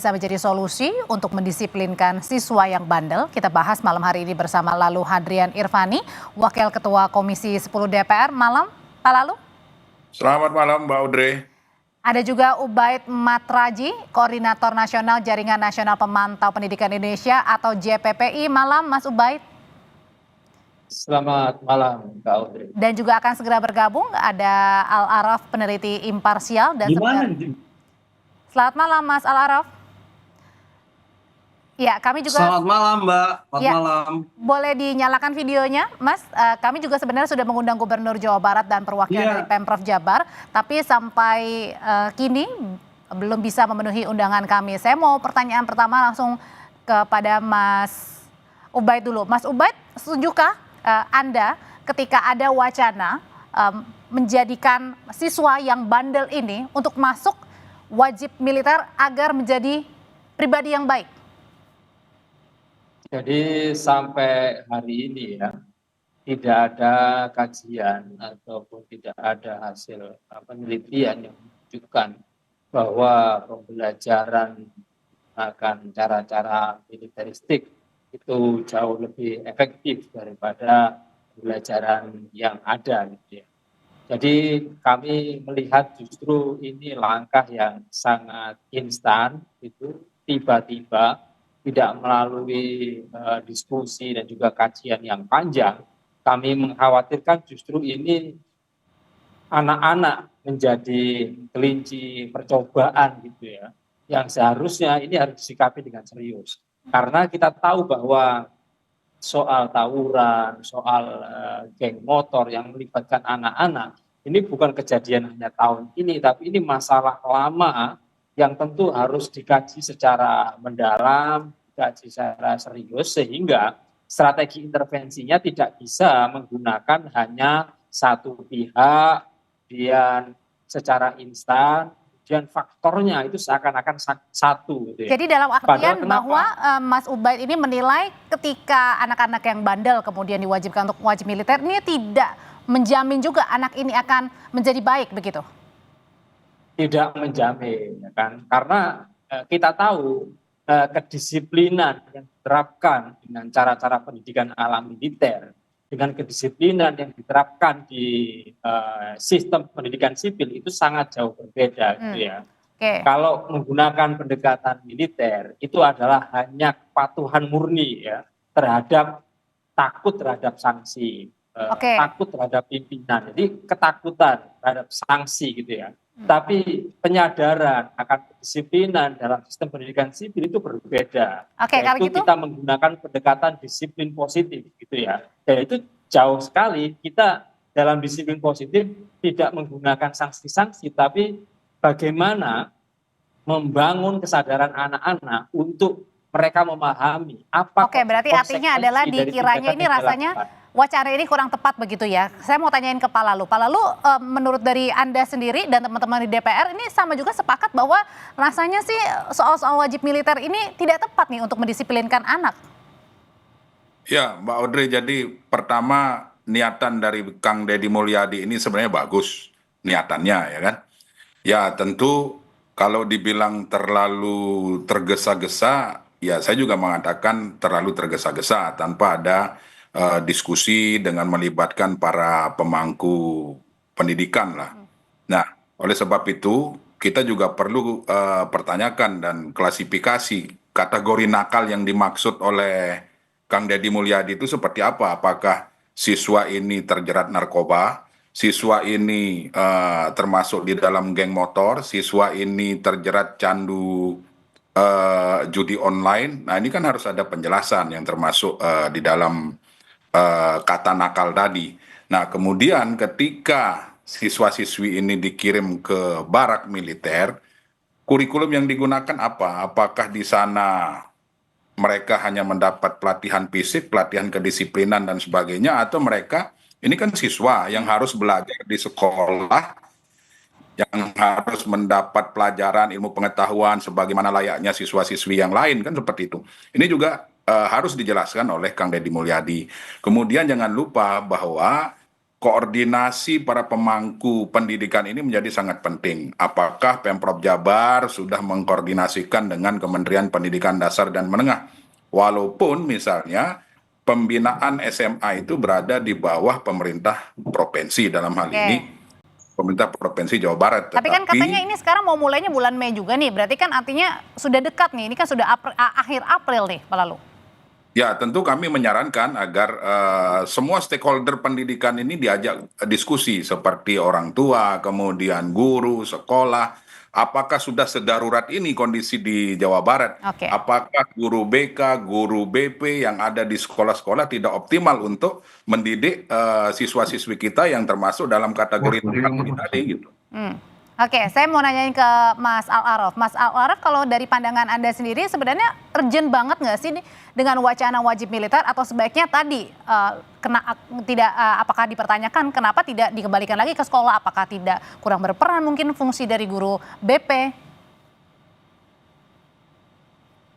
bisa menjadi solusi untuk mendisiplinkan siswa yang bandel? Kita bahas malam hari ini bersama Lalu Hadrian Irvani, Wakil Ketua Komisi 10 DPR. Malam, Pak Lalu. Selamat malam, Mbak Audrey. Ada juga Ubaid Matraji, Koordinator Nasional Jaringan Nasional Pemantau Pendidikan Indonesia atau JPPI. Malam, Mas Ubaid. Selamat malam, Mbak Audrey. Dan juga akan segera bergabung ada Al-Araf, peneliti imparsial. Dan Selamat malam, Mas Al-Araf. Ya, kami juga. Selamat malam, Mbak. Selamat malam. Boleh dinyalakan videonya, Mas. Kami juga sebenarnya sudah mengundang Gubernur Jawa Barat dan perwakilan dari Pemprov Jabar, tapi sampai kini belum bisa memenuhi undangan kami. Saya mau pertanyaan pertama langsung kepada Mas Ubaid dulu. Mas Ubaid, setujukah Anda ketika ada wacana menjadikan siswa yang bandel ini untuk masuk wajib militer agar menjadi pribadi yang baik? Jadi sampai hari ini ya, tidak ada kajian ataupun tidak ada hasil penelitian yang menunjukkan bahwa pembelajaran akan cara-cara militeristik itu jauh lebih efektif daripada pembelajaran yang ada gitu ya. Jadi kami melihat justru ini langkah yang sangat instan, itu tiba-tiba tidak melalui diskusi dan juga kajian yang panjang. Kami mengkhawatirkan justru ini anak-anak menjadi kelinci percobaan gitu ya, yang seharusnya ini harus disikapi dengan serius. Karena kita tahu bahwa soal tawuran, soal geng motor yang melibatkan anak-anak, ini bukan kejadian hanya tahun ini, tapi ini masalah lama yang tentu harus dikaji secara mendalam, dikaji secara serius, sehingga strategi intervensinya tidak bisa menggunakan hanya satu pihak, kemudian secara instan, kemudian faktornya itu seakan-akan satu. Gitu ya. Jadi dalam artian bahwa Mas Ubaid ini menilai ketika anak-anak yang bandel kemudian diwajibkan untuk wajib militer, ini tidak menjamin juga anak ini akan menjadi baik begitu? Tidak menjamin, ya kan? Karena kita tahu kedisiplinan yang diterapkan dengan cara-cara pendidikan ala militer, dengan kedisiplinan yang diterapkan di sistem pendidikan sipil itu sangat jauh berbeda, gitu ya. Kalau menggunakan pendekatan militer itu adalah hanya kepatuhan murni ya terhadap takut terhadap sanksi, takut terhadap pimpinan. Jadi ketakutan terhadap sanksi gitu ya. Tapi penyadaran akan kedisiplinan dalam sistem pendidikan sipil itu berbeda. Yaitu gitu, kita menggunakan pendekatan disiplin positif gitu ya. Dan itu jauh sekali kita dalam disiplin positif tidak menggunakan sanksi-sanksi, tapi bagaimana membangun kesadaran anak-anak untuk mereka memahami apa. Berarti artinya adalah dikiranya ini rasanya wacana ini kurang tepat begitu ya. Saya mau tanyain ke Pak Lalu. Pak Lalu, menurut dari Anda sendiri dan teman-teman di DPR ini sama juga sepakat bahwa rasanya sih soal-soal wajib militer ini tidak tepat nih untuk mendisiplinkan anak. Ya, Mbak Audrey, jadi pertama niatan dari Kang Deddy Mulyadi ini sebenarnya bagus niatannya ya kan. Ya tentu kalau dibilang terlalu tergesa-gesa, ya saya juga mengatakan terlalu tergesa-gesa tanpa ada diskusi dengan melibatkan para pemangku pendidikan lah. Nah, oleh sebab itu kita juga perlu pertanyakan dan klasifikasi kategori nakal yang dimaksud oleh Kang Deddy Mulyadi itu seperti apa? Apakah siswa ini terjerat narkoba, siswa ini termasuk di dalam geng motor, siswa ini terjerat candu judi online? Nah ini kan harus ada penjelasan yang termasuk di dalam kata nakal tadi. Nah kemudian ketika siswa-siswi ini dikirim ke barak militer, kurikulum yang digunakan apa? Apakah di sana mereka hanya mendapat pelatihan fisik, pelatihan kedisiplinan dan sebagainya, atau mereka ini kan siswa yang harus belajar di sekolah, yang harus mendapat pelajaran ilmu pengetahuan sebagaimana layaknya siswa-siswi yang lain kan seperti itu. Ini juga harus dijelaskan oleh Kang Deddy Mulyadi. Kemudian jangan lupa bahwa koordinasi para pemangku pendidikan ini menjadi sangat penting. Apakah Pemprov Jabar sudah mengkoordinasikan dengan Kementerian Pendidikan Dasar dan Menengah? Walaupun misalnya pembinaan SMA itu berada di bawah pemerintah provinsi, dalam hal ini pemerintah Provinsi Jawa Barat. Tapi kan katanya ini sekarang mau mulainya bulan Mei juga nih, berarti kan artinya sudah dekat nih, ini kan sudah akhir April nih Pak Lalu. Ya, tentu kami menyarankan agar semua stakeholder pendidikan ini diajak diskusi seperti orang tua, kemudian guru, sekolah. Apakah sudah sedarurat ini kondisi di Jawa Barat? Oke. Apakah guru BK, guru BP yang ada di sekolah-sekolah tidak optimal untuk mendidik siswa-siswi kita yang termasuk dalam kategori tadi gitu. Oke, saya mau nanyain ke Mas Al-Araf. Mas Al-Araf, kalau dari pandangan Anda sendiri sebenarnya urgent banget nggak sih dengan wacana wajib militer, atau sebaiknya tadi apakah dipertanyakan kenapa tidak dikembalikan lagi ke sekolah? Apakah tidak kurang berperan mungkin fungsi dari guru BP?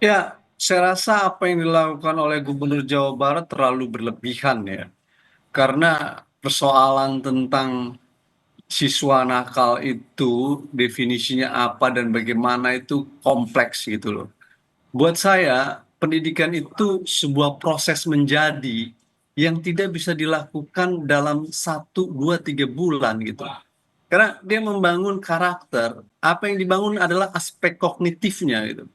Ya, saya rasa apa yang dilakukan oleh Gubernur Jawa Barat terlalu berlebihan ya. Karena persoalan tentang siswa nakal itu definisinya apa dan bagaimana itu kompleks gitu loh. Buat saya, pendidikan itu sebuah proses menjadi yang tidak bisa dilakukan dalam 1, 2, 3 bulan gitu. Karena dia membangun karakter, apa yang dibangun adalah aspek kognitifnya gitu.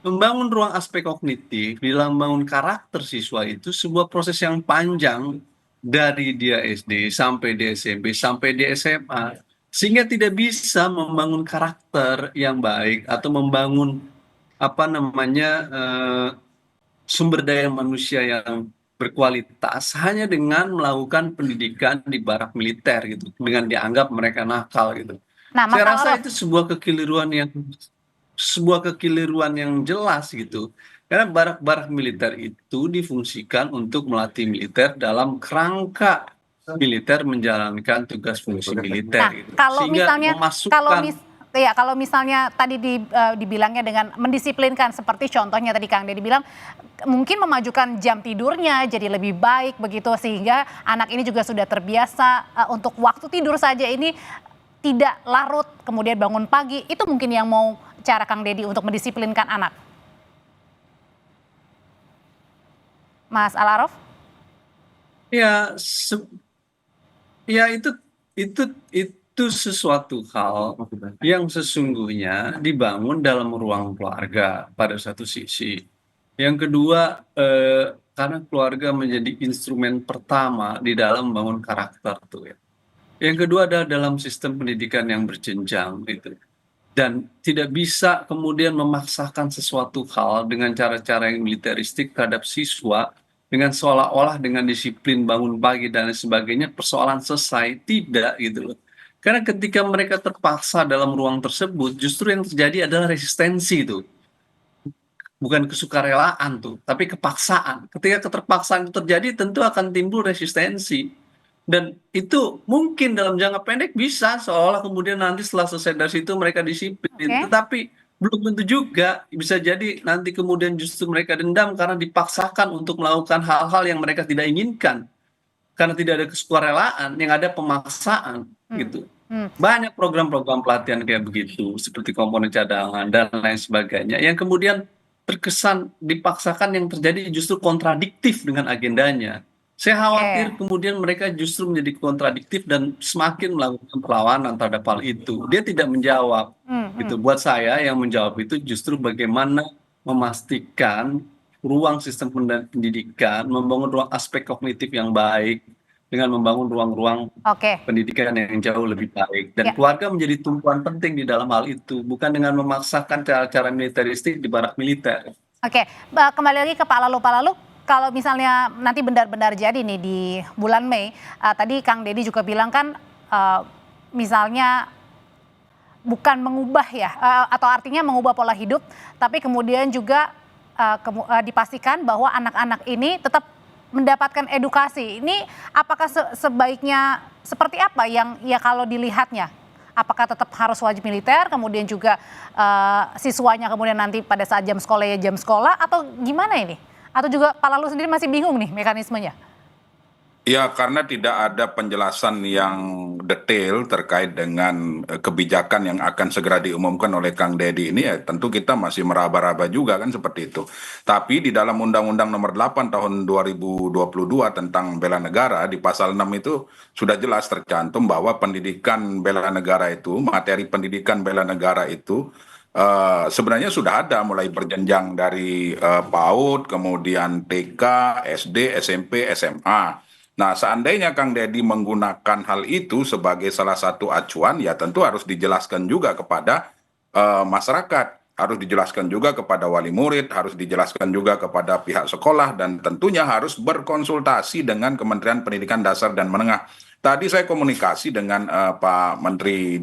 Membangun ruang aspek kognitif di dalam membangun karakter siswa itu sebuah proses yang panjang, dari dia SD sampai dia SMP sampai dia SMA, sehingga tidak bisa membangun karakter yang baik atau membangun sumber daya manusia yang berkualitas hanya dengan melakukan pendidikan di barak militer gitu, dengan dianggap mereka nakal gitu. Nah, Saya rasa itu sebuah kekeliruan yang jelas gitu. Karena barak-barak militer itu difungsikan untuk melatih militer dalam kerangka militer menjalankan tugas fungsi militer. Nah, gitu. kalau Sehingga misalnya memasukkan kalau misalnya tadi dibilangnya dengan mendisiplinkan, seperti contohnya tadi Kang Deddy bilang mungkin memajukan jam tidurnya jadi lebih baik begitu, sehingga anak ini juga sudah terbiasa untuk waktu tidur saja ini tidak larut, kemudian bangun pagi, itu mungkin yang mau cara Kang Deddy untuk mendisiplinkan anak. Mas Al-Araf? ya itu sesuatu hal yang sesungguhnya dibangun dalam ruang keluarga pada satu sisi. Yang kedua, karena keluarga menjadi instrumen pertama di dalam membangun karakter tuh ya. Yang kedua adalah dalam sistem pendidikan yang berjenjang gitu. Dan tidak bisa kemudian memaksakan sesuatu hal dengan cara-cara yang militeristik terhadap siswa, dengan seolah-olah dengan disiplin bangun pagi dan lain sebagainya persoalan selesai. Tidak gitu loh. Karena ketika mereka terpaksa dalam ruang tersebut, justru yang terjadi adalah resistensi tuh. Bukan kesukarelaan tuh, tapi kepaksaan. Ketika keterpaksaan itu terjadi, tentu akan timbul resistensi. Dan itu mungkin dalam jangka pendek bisa, seolah kemudian nanti setelah selesai dari situ mereka disiplin. Tetapi belum tentu juga, bisa jadi nanti kemudian justru mereka dendam karena dipaksakan untuk melakukan hal-hal yang mereka tidak inginkan. Karena tidak ada kesukarelaan, yang ada pemaksaan gitu. Banyak program-program pelatihan kayak begitu, seperti komponen cadangan dan lain sebagainya, yang kemudian terkesan dipaksakan, yang terjadi justru kontradiktif dengan agendanya. Saya khawatir kemudian mereka justru menjadi kontradiktif dan semakin melakukan perlawanan terhadap hal itu. Dia tidak menjawab. Gitu. Buat saya yang menjawab itu justru bagaimana memastikan ruang sistem pendidikan, membangun ruang aspek kognitif yang baik dengan membangun ruang-ruang pendidikan yang jauh lebih baik. Dan keluarga menjadi tumpuan penting di dalam hal itu, bukan dengan memaksakan cara-cara militeristik di barak militer. Oke, kembali lagi ke Pak Lalu. Pak Lalu, kalau misalnya nanti benar-benar jadi nih di bulan Mei, tadi Kang Deddy juga bilang kan misalnya bukan mengubah ya, atau artinya mengubah pola hidup, tapi kemudian juga dipastikan bahwa anak-anak ini tetap mendapatkan edukasi. Ini apakah sebaiknya seperti apa yang ya kalau dilihatnya? Apakah tetap harus wajib militer, kemudian juga siswanya kemudian nanti pada saat jam sekolah ya jam sekolah, atau gimana ini? Atau juga Pak Lalu sendiri masih bingung nih mekanismenya? Ya, karena tidak ada penjelasan yang detail terkait dengan kebijakan yang akan segera diumumkan oleh Kang Deddy ini, ya tentu kita masih meraba-raba juga kan seperti itu. Tapi di dalam Undang-Undang Nomor 8 Tahun 2022 tentang bela negara, di pasal 6 itu sudah jelas tercantum bahwa pendidikan bela negara itu, materi pendidikan bela negara itu sebenarnya sudah ada mulai berjenjang dari PAUD, kemudian TK, SD, SMP, SMA. Nah, seandainya Kang Deddy menggunakan hal itu sebagai salah satu acuan, ya tentu harus dijelaskan juga kepada masyarakat, harus dijelaskan juga kepada wali murid, harus dijelaskan juga kepada pihak sekolah, dan tentunya harus berkonsultasi dengan Kementerian Pendidikan Dasar dan Menengah. Tadi saya komunikasi dengan Pak Menteri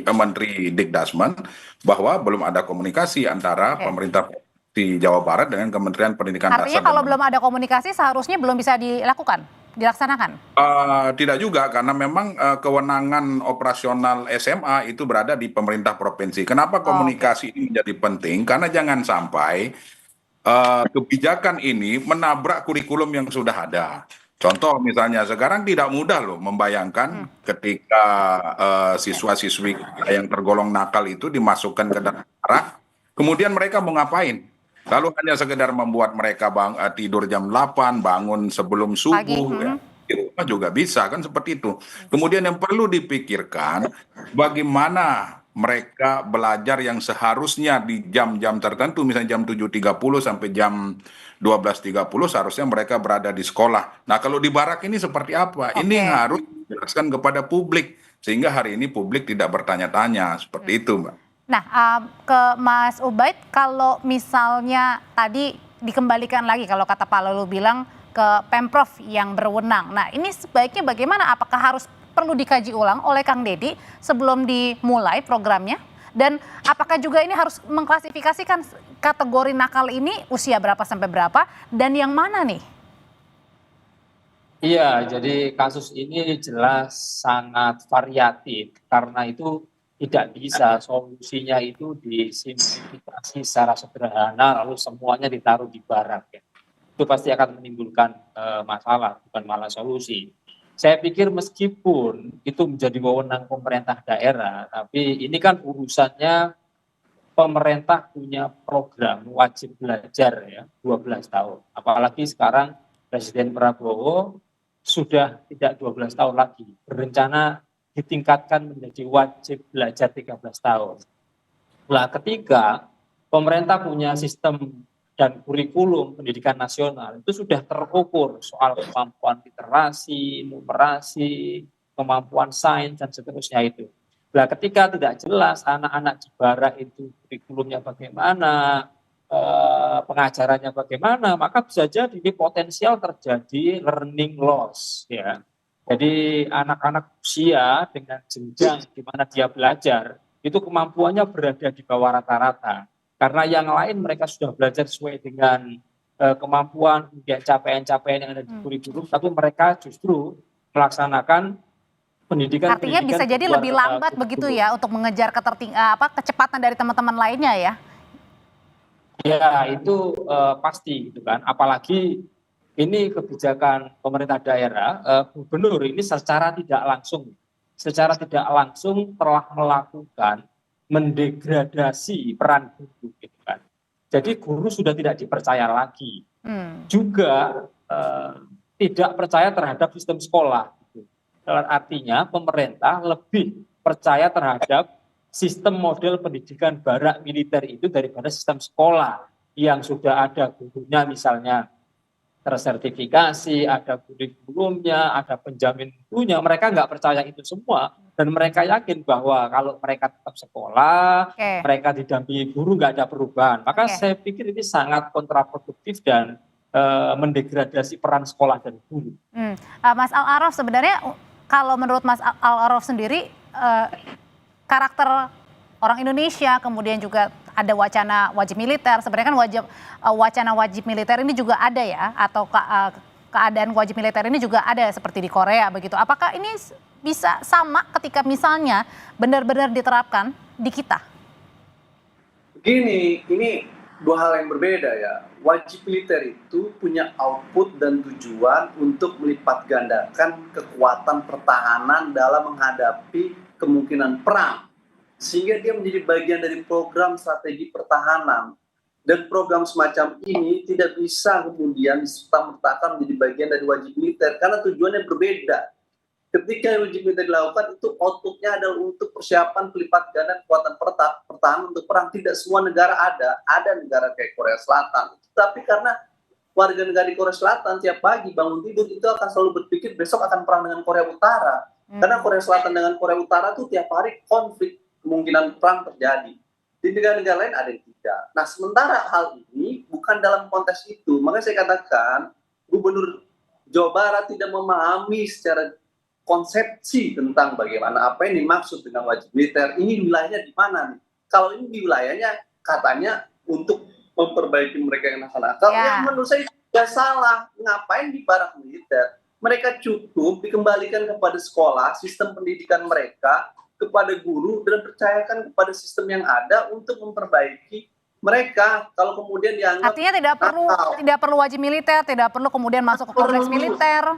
Menteri Dikdasmen bahwa belum ada komunikasi antara Oke. pemerintah di Jawa Barat dengan Kementerian Pendidikan Artinya Dasar dan kalau Menengah. belum ada komunikasi seharusnya belum bisa dilaksanakan. Tidak juga karena memang kewenangan operasional SMA itu berada di pemerintah provinsi. Kenapa Oh, oke. komunikasi ini menjadi penting? Karena jangan sampai kebijakan ini menabrak kurikulum yang sudah ada. Contoh misalnya sekarang tidak mudah loh membayangkan ketika siswa-siswi yang tergolong nakal itu dimasukkan ke daerah, kemudian mereka mau ngapain? Lalu hanya sekedar membuat mereka tidur jam 8, bangun sebelum Pagi. subuh, ya. Di rumah juga bisa kan seperti itu. Kemudian yang perlu dipikirkan bagaimana mereka belajar yang seharusnya di jam-jam tertentu, misalnya jam 7.30 sampai jam 12.30 seharusnya mereka berada di sekolah. Nah, kalau di barak ini seperti apa? Ini Oke. harus dijelaskan kepada publik sehingga hari ini publik tidak bertanya-tanya seperti itu, Mbak. Nah, ke Mas Ubaid, kalau misalnya tadi dikembalikan lagi kalau kata Pak Lulu bilang ke Pemprov yang berwenang. Nah, ini sebaiknya bagaimana? Apakah harus perlu dikaji ulang oleh Kang Deddy sebelum dimulai programnya? Dan apakah juga ini harus mengklasifikasikan kategori nakal ini usia berapa sampai berapa dan yang mana nih? Iya, jadi kasus ini jelas sangat variatif karena itu tidak bisa solusinya itu disimplifikasi secara sederhana lalu semuanya ditaruh di barak ya. Itu pasti akan menimbulkan masalah, bukan malah solusi. Saya pikir meskipun itu menjadi wewenang pemerintah daerah, tapi ini kan urusannya pemerintah punya program wajib belajar ya 12 tahun. Apalagi sekarang Presiden Prabowo sudah tidak 12 tahun lagi, berencana ditingkatkan menjadi wajib belajar 13 tahun. Nah, ketika pemerintah punya sistem dan kurikulum pendidikan nasional itu sudah terukur soal kemampuan literasi, numerasi, kemampuan sains dan seterusnya itu. Nah, ketika tidak jelas anak-anak di barak itu kurikulumnya bagaimana, pengajarannya bagaimana, maka bisa jadi ini potensial terjadi learning loss ya. Jadi anak-anak usia dengan jenjang di mana dia belajar itu kemampuannya berada di bawah rata-rata. Karena yang lain mereka sudah belajar sesuai dengan kemampuan, kemudian capaian-capaian yang ada di kurikulum, tapi mereka justru melaksanakan pendidikan. Artinya bisa jadi lebih lambat begitu ya untuk mengejar kecepatan dari teman-teman lainnya ya? Ya, itu pasti gitu kan. Apalagi ini kebijakan pemerintah daerah, gubernur ini secara tidak langsung telah melakukan mendegradasi peran guru gitu kan. Jadi guru sudah tidak dipercaya lagi. Juga tidak percaya terhadap sistem sekolah. Gitu. Artinya pemerintah lebih percaya terhadap sistem model pendidikan barak militer itu daripada sistem sekolah yang sudah ada gurunya misalnya tersertifikasi, ada kurikulumnya, ada penjamin mutunya. Mereka nggak percaya itu semua dan mereka yakin bahwa kalau mereka tetap sekolah, mereka didampingi guru nggak ada perubahan. Maka saya pikir ini sangat kontraproduktif dan mendegradasi peran sekolah dan guru. Mas Al-Araf, sebenarnya kalau menurut Mas Al-Araf sendiri karakter orang Indonesia, kemudian juga ada wacana wajib militer. Sebenarnya kan wacana wajib militer ini juga ada ya, atau keadaan wajib militer ini juga ada seperti di Korea begitu. Apakah ini bisa sama ketika misalnya benar-benar diterapkan di kita? Begini, ini dua hal yang berbeda ya. Wajib militer itu punya output dan tujuan untuk melipat gandakan kekuatan pertahanan dalam menghadapi kemungkinan perang. Sehingga dia menjadi bagian dari program strategi pertahanan. Dan program semacam ini tidak bisa kemudian diserta-mertakan menjadi bagian dari wajib militer karena tujuannya berbeda. Ketika wajib militer dilakukan itu outputnya adalah untuk persiapan pelipat ganda kekuatan pertahanan untuk perang. Tidak semua negara ada negara kayak Korea Selatan. Tapi karena warga negara di Korea Selatan tiap pagi bangun tidur itu akan selalu berpikir besok akan perang dengan Korea Utara. Karena Korea Selatan dengan Korea Utara itu tiap hari konflik, kemungkinan perang terjadi. Di negara-negara lain ada yang tidak. Nah, sementara hal ini bukan dalam konteks itu. Makanya saya katakan, Gubernur Jawa Barat tidak memahami secara konsepsi tentang bagaimana apa yang dimaksud dengan wajib militer. Ini wilayahnya di mana nih? Kalau ini di wilayahnya katanya untuk memperbaiki mereka yang nakal-nakal, yang menurut saya tidak salah. Ngapain di barak militer? Mereka cukup dikembalikan kepada sekolah, sistem pendidikan mereka, kepada guru, dan percayakan kepada sistem yang ada untuk memperbaiki mereka. Kalau kemudian dianggap artinya tidak perlu wajib militer, tidak perlu kemudian masuk ke kompleks militer.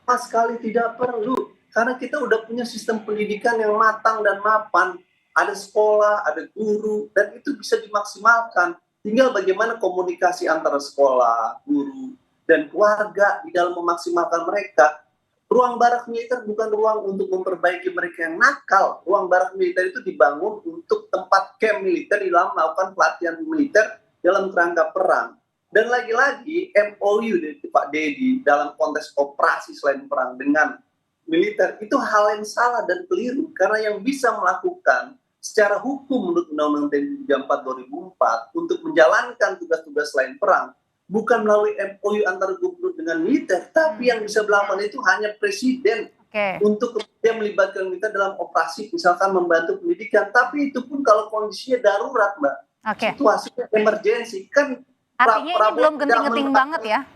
Sama sekali tidak perlu, karena kita udah punya sistem pendidikan yang matang dan mapan. Ada sekolah, ada guru, dan itu bisa dimaksimalkan. Tinggal bagaimana komunikasi antara sekolah, guru, dan keluarga di dalam memaksimalkan mereka. Ruang barak militer bukan ruang untuk memperbaiki mereka yang nakal. Ruang barak militer itu dibangun untuk tempat camp militer di dalam melakukan pelatihan militer dalam kerangka perang. Dan lagi-lagi MOU dari Pak Dedi dalam konteks operasi selain perang dengan militer itu hal yang salah dan keliru. Karena yang bisa melakukan secara hukum menurut Undang-Undang TNI 34 2004 untuk menjalankan tugas-tugas selain perang bukan melalui MOU antara gubernur dengan militer, tapi yang bisa melakukan itu hanya presiden untuk kemudian melibatkan militer dalam operasi, misalkan membantu pendidikan. Tapi itu pun kalau kondisinya darurat, Mbak. Situasinya emergensi. Kan artinya ini belum genting-genting banget ya?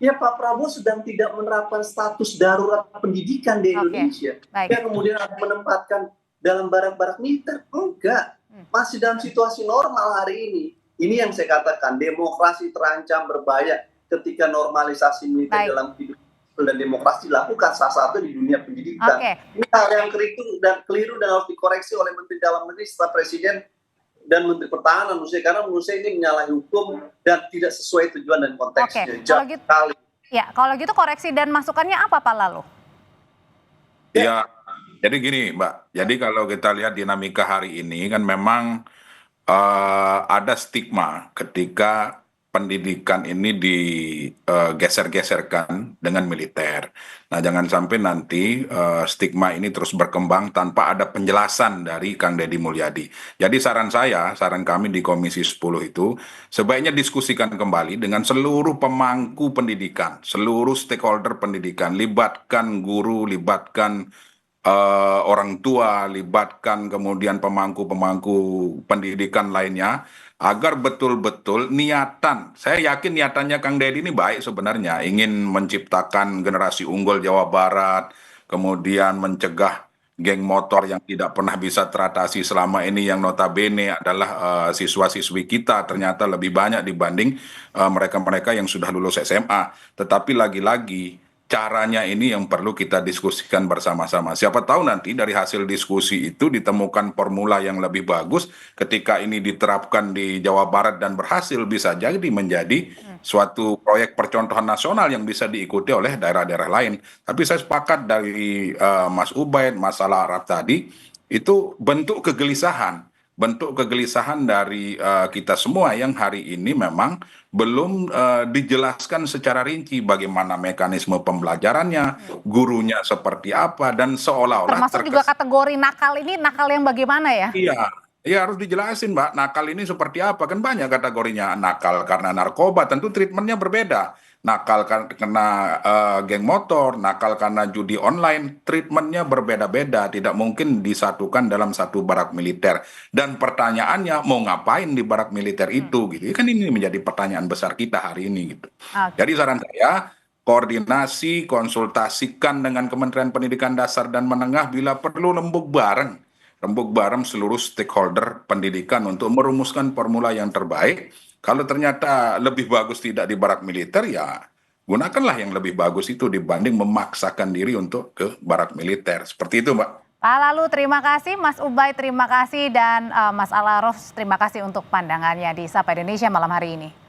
Ya, Pak Prabowo sedang tidak menerapkan status darurat pendidikan di Indonesia. Yang kemudian akan menempatkan dalam barak-barak militer. Enggak. Masih dalam situasi normal hari ini. Ini yang saya katakan, demokrasi terancam berbahaya ketika normalisasi militer dalam hidup dan demokrasi dilakukan, salah satu di dunia pendidikan. Ini hal yang keliru dan harus dikoreksi oleh Menteri Dalam Negeri setelah Presiden dan Menteri Pertahanan menurut saya, karena menurut saya ini menyalahi hukum dan tidak sesuai tujuan dan konteksnya. Kalau gitu koreksi dan masukannya apa Pak lalu? Ya, jadi gini Mbak, jadi kalau kita lihat dinamika hari ini kan memang ada stigma ketika pendidikan ini digeser-geserkan dengan militer. Nah, jangan sampai nanti stigma ini terus berkembang tanpa ada penjelasan dari Kang Deddy Mulyadi. Jadi saran kami di Komisi 10 itu sebaiknya diskusikan kembali dengan seluruh pemangku pendidikan, seluruh stakeholder pendidikan, libatkan guru, libatkan orang tua, libatkan kemudian pemangku pendidikan lainnya, agar betul-betul niatan, saya yakin niatannya Kang Deddy ini baik sebenarnya, ingin menciptakan generasi unggul Jawa Barat, kemudian mencegah geng motor yang tidak pernah bisa teratasi selama ini, yang notabene adalah siswa-siswi kita ternyata lebih banyak dibanding mereka-mereka yang sudah lulus SMA. Tetapi lagi-lagi caranya ini yang perlu kita diskusikan bersama-sama. Siapa tahu nanti dari hasil diskusi itu ditemukan formula yang lebih bagus ketika ini diterapkan di Jawa Barat dan berhasil, bisa jadi menjadi suatu proyek percontohan nasional yang bisa diikuti oleh daerah-daerah lain. Tapi saya sepakat dari Mas Ubaid, masalah Arab tadi, itu bentuk kegelisahan dari kita semua yang hari ini memang belum dijelaskan secara rinci bagaimana mekanisme pembelajarannya, gurunya seperti apa, dan seolah-olah termasuk juga kategori nakal ini, nakal yang bagaimana ya? Iya, harus dijelasin Mbak, nakal ini seperti apa, kan banyak kategorinya. Nakal karena narkoba, tentu treatmentnya berbeda. Nakal karena geng motor, nakal karena judi online, treatmentnya berbeda-beda, tidak mungkin disatukan dalam satu barak militer. Dan pertanyaannya, mau ngapain di barak militer itu? Gitu. Kan ini menjadi pertanyaan besar kita hari ini. Gitu. Jadi saran saya, koordinasi, konsultasikan dengan Kementerian Pendidikan Dasar dan Menengah, bila perlu rembuk bareng seluruh stakeholder pendidikan untuk merumuskan formula yang terbaik Kalau ternyata lebih bagus tidak di barak militer, ya gunakanlah yang lebih bagus itu dibanding memaksakan diri untuk ke barak militer. Seperti itu, Mbak. Pak Lalu terima kasih, Mas Ubay terima kasih, dan Mas Alaros terima kasih untuk pandangannya di Sapa Indonesia malam hari ini.